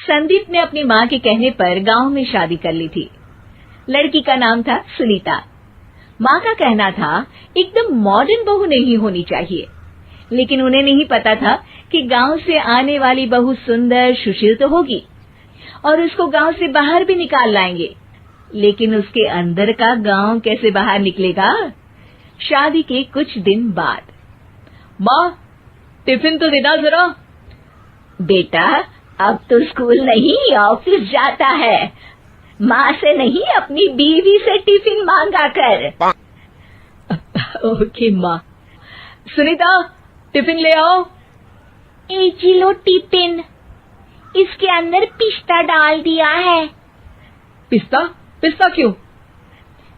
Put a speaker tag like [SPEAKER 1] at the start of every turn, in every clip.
[SPEAKER 1] संदीप ने अपनी माँ के कहने पर गांव में शादी कर ली थी। लड़की का नाम था सुनीता। माँ का कहना था एकदम मॉडर्न बहू नहीं होनी चाहिए, लेकिन उन्हें नहीं पता था कि गांव से आने वाली बहू सुंदर सुशील तो होगी और उसको गांव से बाहर भी निकाल लाएंगे, लेकिन उसके अंदर का गांव कैसे बाहर निकलेगा। शादी के कुछ दिन बाद,
[SPEAKER 2] माँ टिफिन तो देना जरा।
[SPEAKER 1] बेटा अब तो स्कूल नहीं ऑफिस जाता है, माँ से नहीं अपनी बीवी से टिफिन मांगा कर।
[SPEAKER 2] ओके माँ। सुनीता टिफिन ले आओ।
[SPEAKER 3] एक लो टिफिन, इसके अंदर पिस्ता डाल दिया है।
[SPEAKER 2] पिस्ता? पिस्ता क्यों?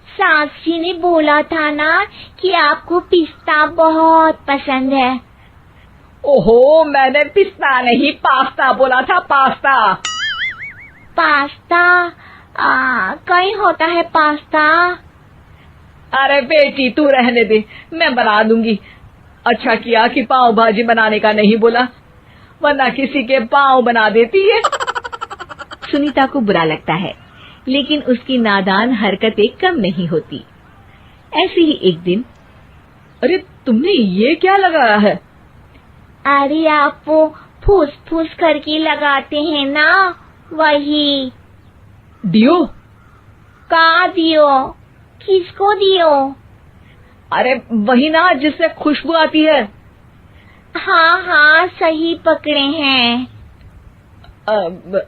[SPEAKER 3] सास जी ने बोला था ना कि आपको पिस्ता बहुत पसंद है।
[SPEAKER 2] ओहो, मैंने पिस्ता नहीं पास्ता बोला था, पास्ता।
[SPEAKER 3] पास्ता? कहीं होता है पास्ता?
[SPEAKER 2] अरे बेटी तू रहने दे, मैं बना दूंगी। अच्छा किया कि पाव भाजी बनाने का नहीं बोला, वरना किसी के पाव बना देती है।
[SPEAKER 1] सुनीता को बुरा लगता है, लेकिन उसकी नादान हरकतें कम नहीं होती। ऐसे ही एक दिन,
[SPEAKER 2] अरे तुमने ये क्या लगाया है?
[SPEAKER 3] अरे आप वो फूस फूस करके लगाते हैं ना, वही।
[SPEAKER 2] डियो?
[SPEAKER 3] का दियो? किसको दियो?
[SPEAKER 2] अरे वही ना जिससे खुशबू आती है।
[SPEAKER 3] हाँ सही पकड़े हैं।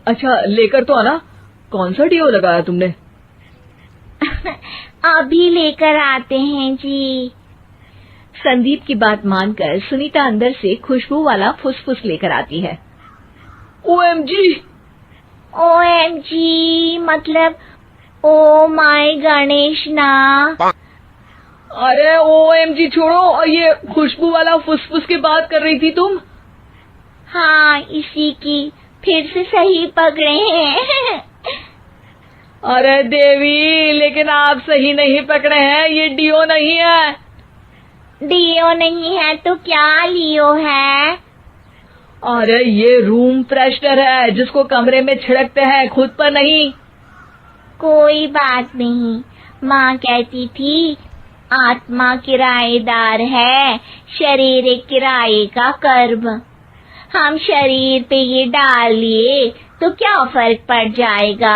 [SPEAKER 2] अच्छा लेकर तो आना। कौन सा डियो लगाया तुमने?
[SPEAKER 3] अभी लेकर आते हैं जी।
[SPEAKER 1] संदीप की बात मानकर सुनीता अंदर से खुशबू वाला फुसफुस लेकर आती है।
[SPEAKER 2] ओएमजी!
[SPEAKER 3] ओएमजी मतलब ओ माय गणेश ना।
[SPEAKER 2] अरे ओएमजी छोड़ो, और ये खुशबू वाला फुसफुस की बात कर रही थी तुम?
[SPEAKER 3] हाँ इसी की, फिर से सही पकड़े हैं।
[SPEAKER 2] अरे देवी, लेकिन आप सही नहीं पकड़े हैं, ये डियो नहीं है।
[SPEAKER 3] डियो नहीं है तो क्या लियो है?
[SPEAKER 2] अरे ये रूम फ्रेशनर है, जिसको कमरे में छिड़कते हैं, खुद पर नहीं।
[SPEAKER 3] कोई बात नहीं, माँ कहती थी आत्मा किराएदार है, शरीर एक किराए का कर्म। हम शरीर पे ये डाल लिए तो क्या फर्क पड़ जाएगा।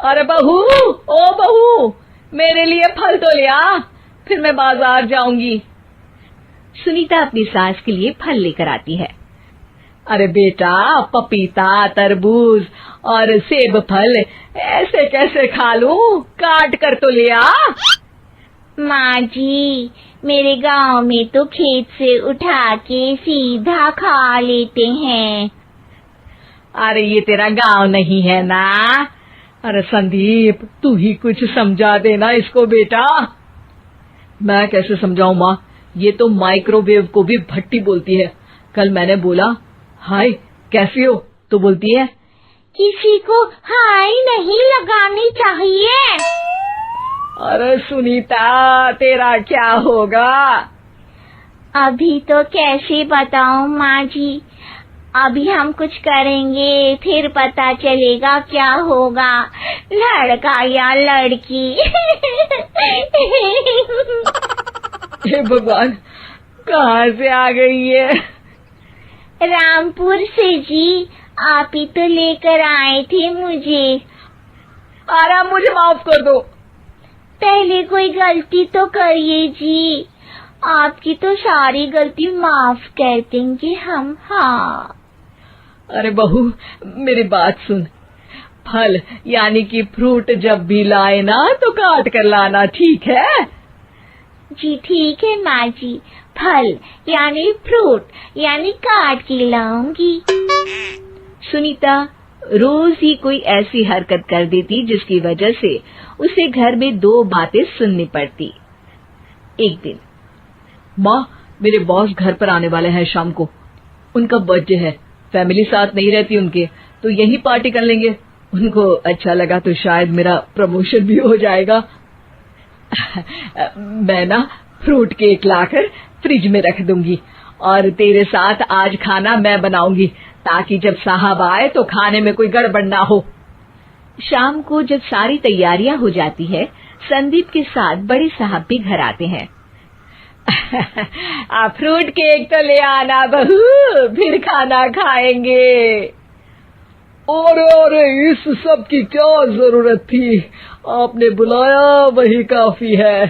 [SPEAKER 2] अरे बहू, ओ बहू, मेरे लिए फल तो ले आ, फिर मैं बाजार जाऊंगी।
[SPEAKER 1] सुनीता अपनी सास के लिए फल लेकर आती है।
[SPEAKER 2] अरे बेटा, पपीता, तरबूज और सेब फल ऐसे कैसे खा लूं? काट कर तो ले आ।
[SPEAKER 3] माँ जी, मेरे गांव में तो खेत से उठा के सीधा खा लेते हैं।
[SPEAKER 2] अरे ये तेरा गांव नहीं है ना। अरे संदीप, तू ही कुछ समझा देना इसको बेटा। मैं कैसे समझाऊं माँ, ये तो माइक्रोवेव को भी भट्टी बोलती है। कल मैंने बोला हाय कैसी हो, तो बोलती है
[SPEAKER 3] किसी को हाय नहीं लगानी चाहिए।
[SPEAKER 2] अरे सुनीता, तेरा क्या होगा?
[SPEAKER 3] अभी तो कैसे बताऊं माँ जी, अभी हम कुछ करेंगे फिर पता चलेगा क्या होगा, लड़का या लड़की।
[SPEAKER 2] हे भगवान, कहाँ से आ गई है?
[SPEAKER 3] रामपुर से जी, आप ही तो लेकर आए थे मुझे।
[SPEAKER 2] अरे मुझे माफ कर दो।
[SPEAKER 3] पहले कोई गलती तो करिए जी, आपकी तो सारी गलती माफ कर देंगे हम। हाँ
[SPEAKER 2] अरे बहू, मेरी बात सुन। फल यानी कि फ्रूट जब भी लाए ना तो काट कर लाना, ठीक है?
[SPEAKER 3] जी ठीक है माँ जी, फल यानी फ्रूट यानी काट के लाऊंगी।
[SPEAKER 1] सुनीता रोज ही कोई ऐसी हरकत कर देती जिसकी वजह से उसे घर में दो बातें सुननी पड़ती। एक दिन,
[SPEAKER 2] माँ मेरे बॉस घर पर आने वाले हैं शाम को, उनका बर्थडे है, फैमिली साथ नहीं रहती उनके, तो यही पार्टी कर लेंगे। उनको अच्छा लगा तो शायद मेरा प्रमोशन भी हो जाएगा। मैं ना फ्रूट केक लाकर फ्रिज में रख दूंगी और तेरे साथ आज खाना मैं बनाऊंगी, ताकि जब साहब आए तो खाने में कोई गड़बड़ ना हो।
[SPEAKER 1] शाम को जब सारी तैयारियां हो जाती है, संदीप के साथ बड़े साहब भी घर आते हैं।
[SPEAKER 2] फ्रूट केक तो ले आना बहू, फिर खाना खाएंगे।
[SPEAKER 4] अरे इस सब की क्या जरूरत थी, आपने बुलाया वही काफी है।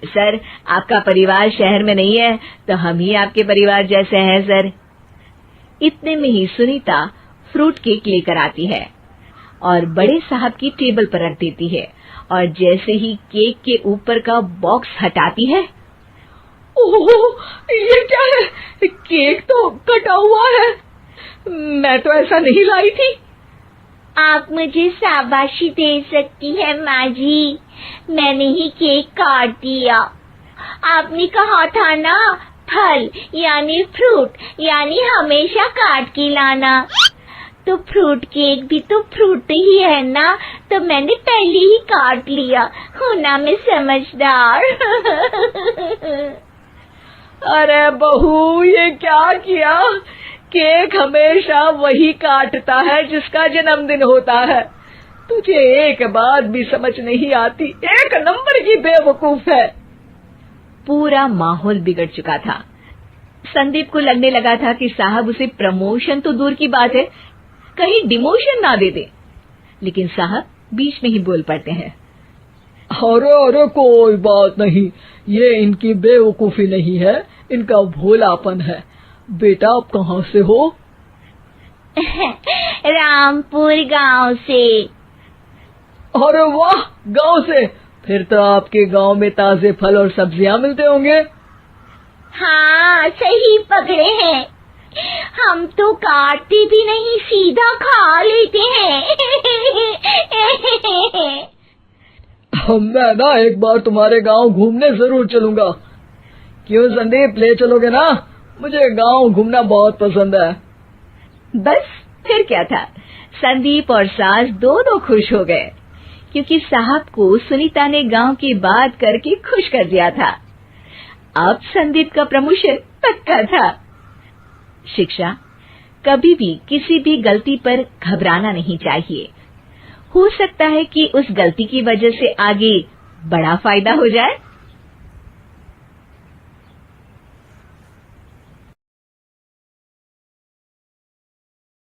[SPEAKER 1] सर, आपका परिवार शहर में नहीं है तो हम ही आपके परिवार जैसे हैं सर। इतने में ही सुनीता फ्रूट केक लेकर आती है और बड़े साहब की टेबल पर रख देती है, और जैसे ही केक के ऊपर का बॉक्स हटाती है,
[SPEAKER 2] ओह, ये क्या है? केक तो कटा हुआ है। मैं तो ऐसा नहीं लाई थी।
[SPEAKER 3] आप मुझे शाबाशी दे सकती है माँ जी, मैंने ही केक काट दिया। आपने कहा था ना, फल यानी फ्रूट यानी हमेशा काट के लाना, तो फ्रूट केक भी तो फ्रूट ही है ना, तो मैंने पहले ही काट लिया। हूँ ना मैं समझदार।
[SPEAKER 2] अरे बहू, ये क्या किया? केक हमेशा वही काटता है जिसका जन्मदिन होता है। तुझे एक बात भी समझ नहीं आती, एक नंबर की बेवकूफ है।
[SPEAKER 1] पूरा माहौल बिगड़ चुका था। संदीप को लगने लगा था कि साहब उसे प्रमोशन तो दूर की बात है, कहीं डिमोशन ना दे दे, लेकिन साहब बीच में ही बोल पड़ते हैं।
[SPEAKER 4] अरे कोई बात नहीं, ये इनकी बेवकूफी नहीं है, इनका भोलापन है। बेटा आप कहाँ से हो?
[SPEAKER 3] रामपुर गांव से।
[SPEAKER 4] अरे वाह, गांव से? फिर तो आपके गांव में ताजे फल और सब्जियां मिलते होंगे।
[SPEAKER 3] हाँ, सही पकड़े हैं। हम तो काटते भी नहीं, सीधा खा लेते हैं।
[SPEAKER 4] मैं ना एक बार तुम्हारे गांव घूमने जरूर चलूंगा। क्यों संदीप, ले चलोगे ना? मुझे गांव घूमना बहुत पसंद है।
[SPEAKER 1] बस फिर क्या था, संदीप और सास दोनों खुश हो गए, क्योंकि साहब को सुनीता ने गांव की बात करके खुश कर दिया था। अब संदीप का प्रमोशन पक्का था। शिक्षा, कभी भी किसी भी गलती पर घबराना नहीं चाहिए। हो सकता है कि उस गलती की वजह से आगे बड़ा फायदा हो जाए।